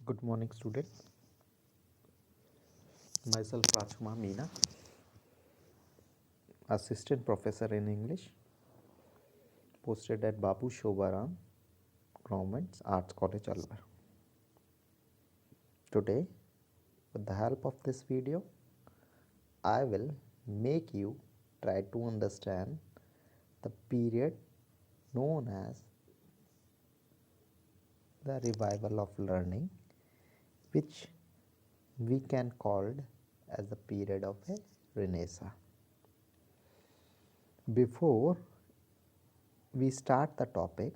Good morning, students. Myself Rajkumar Meena, Assistant Professor in English, posted at Babu Shobaram Government Arts College, Alwar. Today, with the help of this video, I will make you try to understand the period known as the revival of learning, which we can call as the period of a renaissance. Before we start the topic,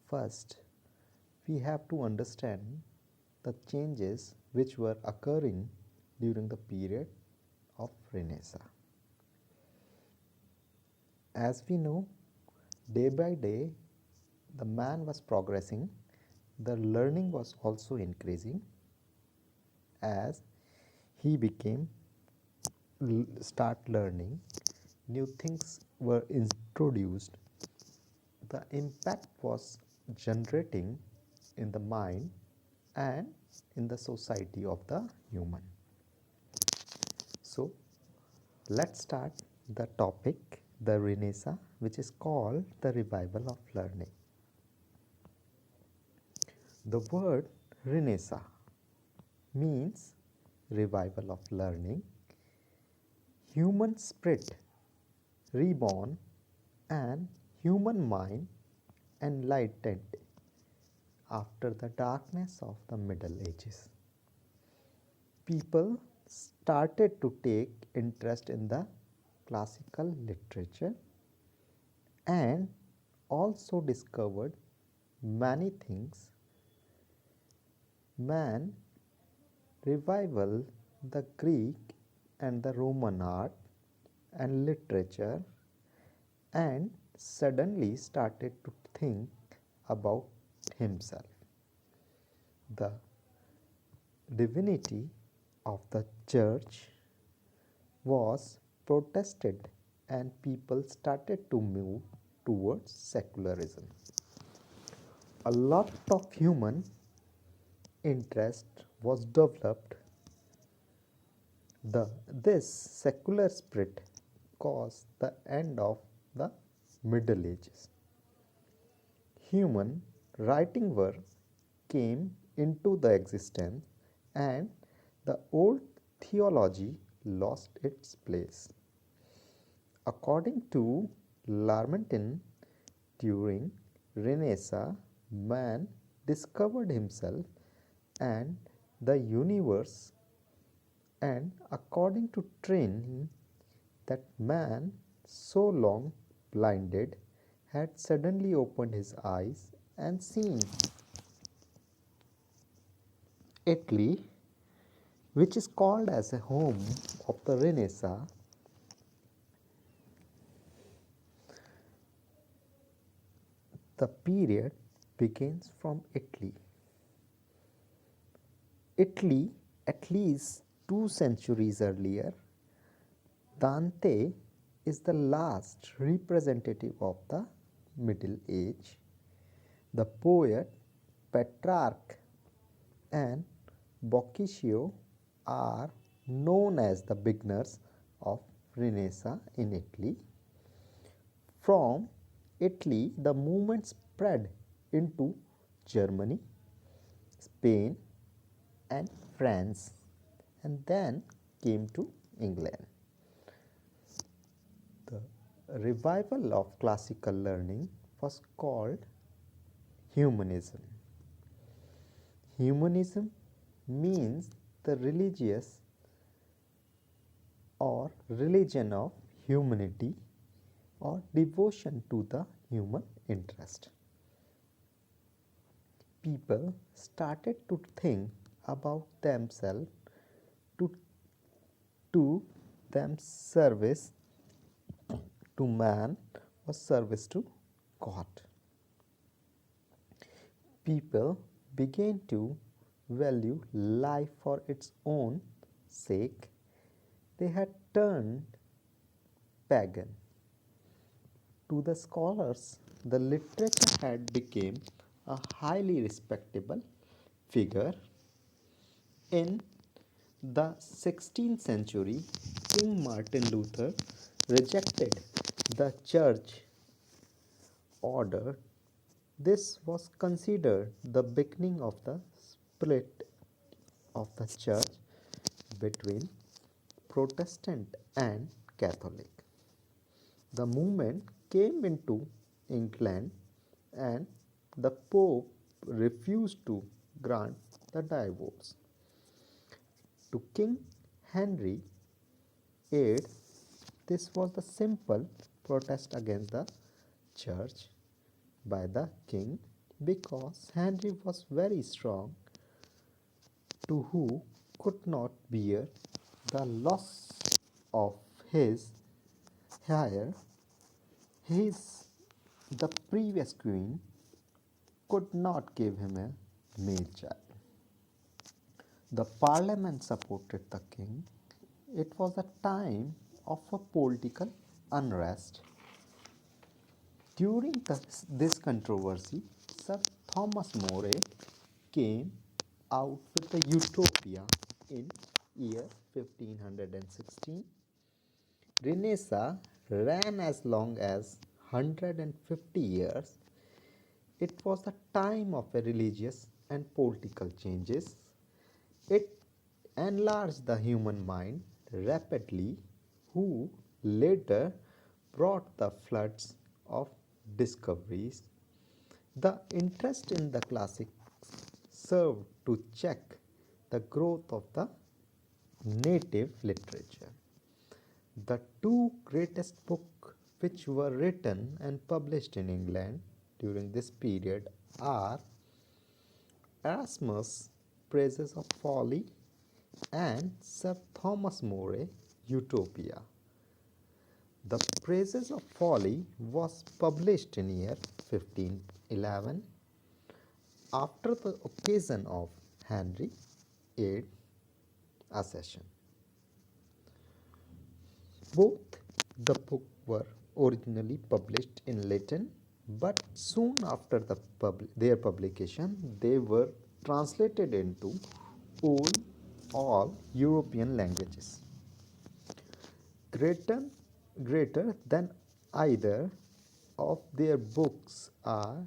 first we have to understand the changes which were occurring during the period of Renaissance. As we know, day by day the man was progressing, the learning was also increasing as he became start learning, new things were introduced, the impact was generating in the mind and in the society of the human. So let's start the topic, the Renaissance, which is called the revival of learning. The word Renaissance means revival of learning, human spirit reborn, and human mind enlightened after the darkness of the Middle Ages. People started to take interest in the classical literature and also discovered many things. Man revival the Greek and the Roman art and literature and suddenly started to think about himself. The divinity of the church was protested and people started to move towards secularism. A lot of human interest was developed. This secular spirit caused the end of the Middle Ages. Human writing work came into the existence and the old theology lost its place. According to Lamartine, during Renaissance, man discovered himself and the universe, and according to training, that man so long blinded had suddenly opened his eyes and seen. Italy, which is called as a home of the Renaissance, the period begins from Italy. Italy, at least 2 centuries earlier, Dante is the last representative of the Middle Age. The poet Petrarch and Boccaccio are known as the beginners of Renaissance in Italy. From Italy, the movement spread into Germany, Spain, and France, and then came to England. The revival of classical learning was called humanism. Humanism means the religious or religion of humanity or devotion to the human interest. People started to think about themselves, to them service to man or service to God. People began to value life for its own sake. They had turned pagan. To the scholars, the literature had become a highly respectable figure. In the 16th century, King Martin Luther rejected the church order. This was considered the beginning of the split of the church between Protestant and Catholic. The movement came into England and the Pope refused to grant the divorce. To King Henry VIII, this was the simple protest against the church by the king because Henry was very strong to who could not bear the loss of his heir. His the previous queen could not give him a male child. The parliament supported the king. It was a time of a political unrest. During this controversy, Sir Thomas More came out with a utopia in year 1516. Renaissance ran as long as 150 years. It was the time of religious and political changes. It enlarged the human mind rapidly, who later brought the floods of discoveries. The interest in the classics served to check the growth of the native literature. The two greatest books which were written and published in England during this period are Erasmus' Praises of Folly and Sir Thomas More Utopia. The Praises of Folly was published in year 1511 after the occasion of Henry VIII accession. Both the books were originally published in Latin, but soon after their publication, they were translated into all European languages. Greater, greater than either of their books are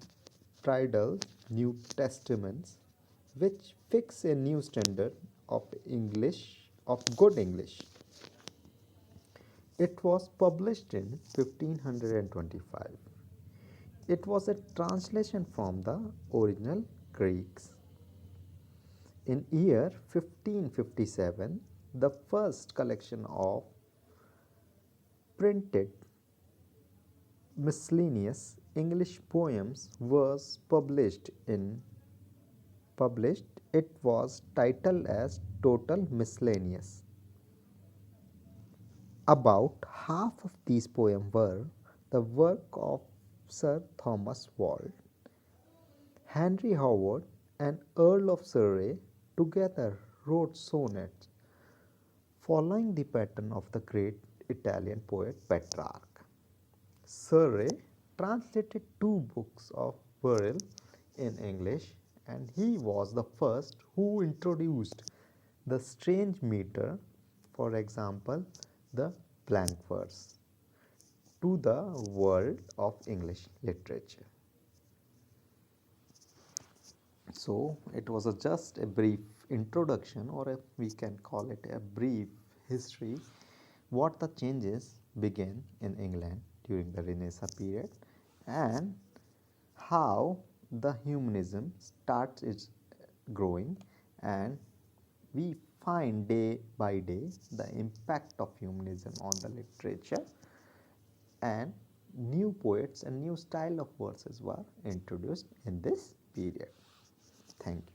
Tridal New Testaments, which fix a new standard of good English. It was published in 1525. It was a translation from the original Greeks. In year 1557, the first collection of printed miscellaneous English poems was published. It was titled as Total Miscellaneous. About half of these poems were the work of Sir Thomas Wald. Henry Howard and Earl of Surrey together wrote sonnets following the pattern of the great Italian poet Petrarch. Surrey translated two books of Virgil in English, and he was the first who introduced the strange meter, for example, the blank verse, to the world of English literature. So it was just a brief introduction, or we can call it a brief history, what the changes began in England during the Renaissance period and how the humanism starts its growing, and we find day by day the impact of humanism on the literature, and new poets and new style of verses were introduced in this period. Thank you.